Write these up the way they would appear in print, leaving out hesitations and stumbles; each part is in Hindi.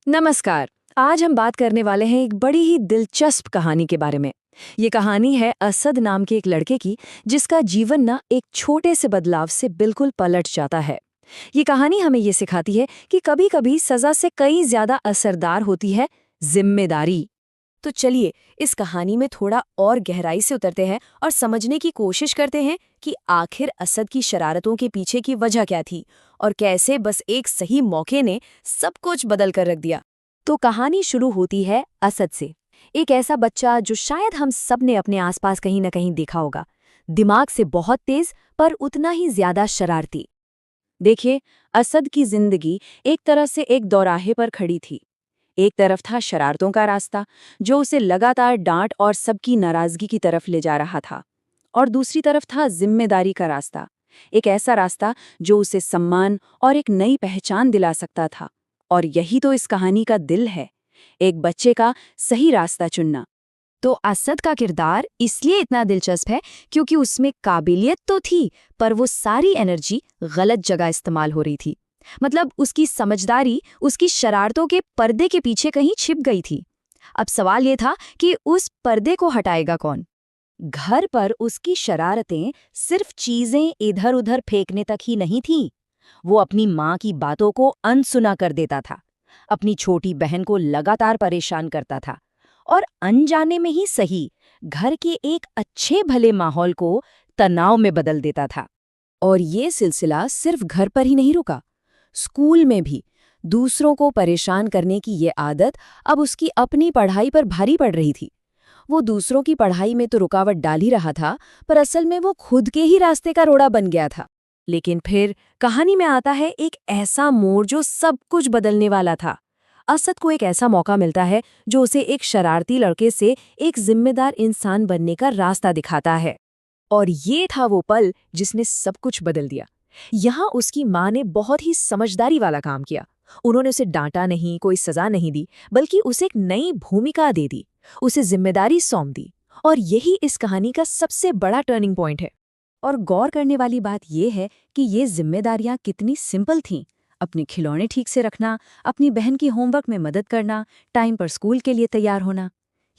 नमस्कार। आज हम बात करने वाले हैं एक बड़ी ही दिलचस्प कहानी के बारे में। ये कहानी है असद नाम के एक लड़के की, जिसका जीवन ना एक छोटे से बदलाव से बिल्कुल पलट जाता है। ये कहानी हमें ये सिखाती है कि कभी-कभी सजा से कई ज्यादा असरदार होती है जिम्मेदारी। तो चलिए इस कहानी में थोड़ा और गहराई से उतरते हैं और समझने की कोशिश करते हैं कि आखिर असद की शरारतों के पीछे की वजह क्या थी और कैसे बस एक सही मौके ने सब कुछ बदल कर रख दिया। तो कहानी शुरू होती है असद से, एक ऐसा बच्चा जो शायद हम सब ने अपने आसपास कहीं न कहीं देखा होगा। दिमाग से बहुत तेज पर उतना ही ज्यादा शरारती। देखिए, असद की जिंदगी एक तरह से एक दौराहे पर खड़ी थी। एक तरफ था शरारतों का रास्ता, जो उसे लगातार डांट और सबकी नाराजगी की तरफ ले जा रहा था, और दूसरी तरफ था जिम्मेदारी का रास्ता, एक ऐसा रास्ता जो उसे सम्मान और एक नई पहचान दिला सकता था। और यही तो इस कहानी का दिल है, एक बच्चे का सही रास्ता चुनना। तो असद का किरदार इसलिए इतना दिलचस्प है क्योंकि उसमें काबिलियत तो थी, पर वो सारी एनर्जी गलत जगह इस्तेमाल हो रही थी। मतलब उसकी समझदारी उसकी शरारतों के पर्दे के पीछे कहीं छिप गई थी। अब सवाल ये था कि उस पर्दे को हटाएगा कौन। घर पर उसकी शरारतें सिर्फ चीजें इधर उधर फेंकने तक ही नहीं थीं। वो अपनी माँ की बातों को अनसुना कर देता था, अपनी छोटी बहन को लगातार परेशान करता था, और अनजाने में ही सही, घर के एक अच्छे भले माहौल को तनाव में बदल देता था। और ये सिलसिला सिर्फ घर पर ही नहीं रुका, स्कूल में भी दूसरों को परेशान करने की ये आदत अब उसकी अपनी पढ़ाई पर भारी पड़ रही थी। वो दूसरों की पढ़ाई में तो रुकावट डाल ही रहा था, पर असल में वो खुद के ही रास्ते का रोड़ा बन गया था। लेकिन फिर कहानी में आता है एक ऐसा मोड़ जो सब कुछ बदलने वाला था। असद को एक ऐसा मौका मिलता है जो उसे एक शरारती लड़के से एक जिम्मेदार इंसान बनने का रास्ता दिखाता है। और ये था वो पल जिसने सब कुछ बदल दिया। यहाँ उसकी माँ ने बहुत ही समझदारी वाला काम किया। उन्होंने उसे डांटा नहीं, कोई सजा नहीं दी, बल्कि उसे एक नई भूमिका दे दी, उसे जिम्मेदारी सौंप दी। और यही इस कहानी का सबसे बड़ा टर्निंग पॉइंट है। और गौर करने वाली बात यह है कि ये जिम्मेदारियां कितनी सिंपल थीं। अपने खिलौने ठीक से रखना, अपनी बहन की होमवर्क में मदद करना, टाइम पर स्कूल के लिए तैयार होना।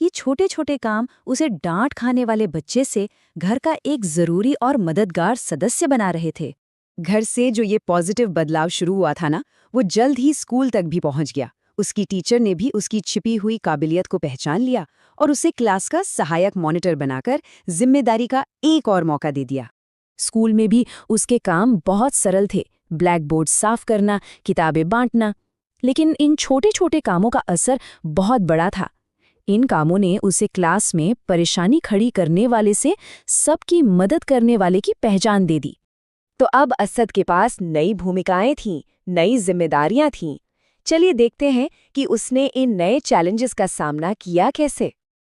ये छोटे छोटे काम उसे डांट खाने वाले बच्चे से घर का एक जरूरी और मददगार सदस्य बना रहे थे। घर से जो ये पॉजिटिव बदलाव शुरू हुआ था ना, वो जल्द ही स्कूल तक भी पहुंच गया। उसकी टीचर ने भी उसकी छिपी हुई काबिलियत को पहचान लिया और उसे क्लास का सहायक मॉनिटर बनाकर जिम्मेदारी का एक और मौका दे दिया। स्कूल में भी उसके काम बहुत सरल थे, ब्लैक बोर्ड साफ करना, किताबें बांटना। लेकिन इन छोटे छोटे कामों का असर बहुत बड़ा था। इन कामों ने उसे क्लास में परेशानी खड़ी करने वाले से सबकी मदद करने वाले की पहचान दे दी। तो अब असद के पास नई भूमिकाएं थीं, नई जिम्मेदारियां थीं। चलिए देखते हैं कि उसने इन नए चैलेंजेस का सामना किया कैसे।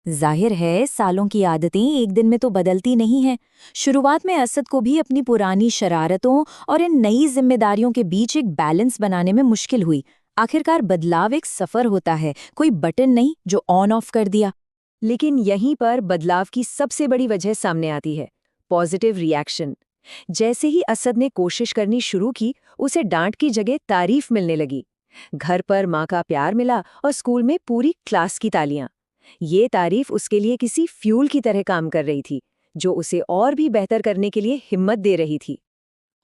जाहिर है, सालों की आदतें एक दिन में तो बदलती नहीं हैं। शुरुआत में असद को भी अपनी पुरानी शरारतों और इन नई जिम्मेदारियों के बीच एक बैलेंस बनाने में मुश्किल हुई। आखिरकार बदलाव एक सफर होता है, कोई बटन नहीं जो ऑन ऑफ कर दिया। लेकिन यहीं पर बदलाव की सबसे बड़ी वजह सामने आती है, पॉजिटिव रिएक्शन। जैसे ही असद ने कोशिश करनी शुरू की, उसे डांट की जगह तारीफ मिलने लगी। घर पर माँ का प्यार मिला और स्कूल में पूरी क्लास की तालियां। ये तारीफ उसके लिए किसी फ्यूल की तरह काम कर रही थी, जो उसे और भी बेहतर करने के लिए हिम्मत दे रही थी।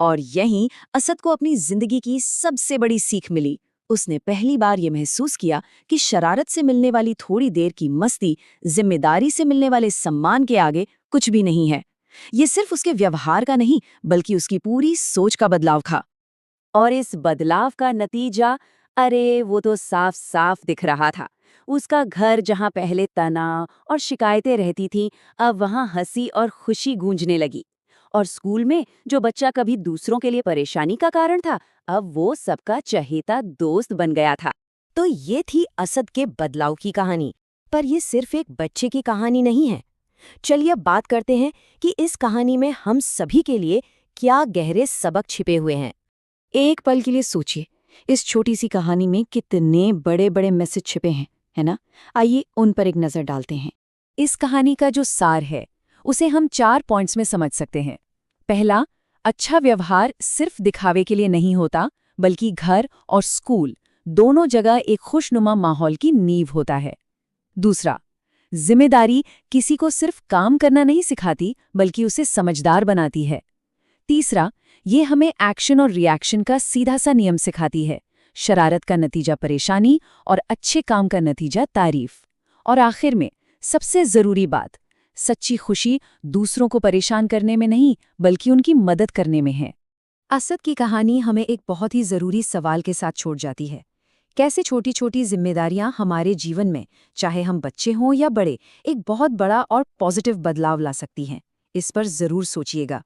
और यहीं असद को अपनी जिंदगी की सबसे बड़ी सीख मिली। उसने पहली बार ये महसूस किया कि शरारत से मिलने वाली थोड़ी देर की मस्ती जिम्मेदारी से मिलने वाले सम्मान के आगे कुछ भी नहीं है। ये सिर्फ उसके व्यवहार का नहीं, बल्कि उसकी पूरी सोच का बदलाव था। और इस बदलाव का नतीजा, अरे वो तो साफ साफ दिख रहा था। उसका घर जहां पहले तनाव और शिकायतें रहती थीं, अब वहां हंसी और खुशी गूंजने लगी। और स्कूल में जो बच्चा कभी दूसरों के लिए परेशानी का कारण था, अब वो सबका चहेता दोस्त बन गया था। तो ये थी असद के बदलाव की कहानी। पर ये सिर्फ एक बच्चे की कहानी नहीं है। चलिए अब बात करते हैं कि इस कहानी में हम सभी के लिए क्या गहरे सबक छिपे हुए हैं। एक पल के लिए सोचिए, इस छोटी सी कहानी में कितने बड़े बड़े मैसेज छिपे हैं, है ना? आइए उन पर एक नजर डालते हैं। इस कहानी का जो सार है, उसे हम 4 पॉइंट्स में समझ सकते हैं। पहला, अच्छा व्यवहार सिर्फ दिखावे के लिए नहीं होता, बल्कि घर और स्कूल दोनों जगह एक खुशनुमा माहौल की नींव होता है। दूसरा, जिम्मेदारी किसी को सिर्फ काम करना नहीं सिखाती, बल्कि उसे समझदार बनाती है। तीसरा, ये हमें एक्शन और रिएक्शन का सीधा सा नियम सिखाती है। शरारत का नतीजा परेशानी और अच्छे काम का नतीजा तारीफ। और आखिर में सबसे जरूरी बात, सच्ची खुशी दूसरों को परेशान करने में नहीं, बल्कि उनकी मदद करने में है। असद की कहानी हमें एक बहुत ही जरूरी सवाल के साथ छोड़ जाती है। कैसे छोटी छोटी जिम्मेदारियां हमारे जीवन में, चाहे हम बच्चे हों या बड़े, एक बहुत बड़ा और पॉजिटिव बदलाव ला सकती हैं। इस पर जरूर सोचिएगा।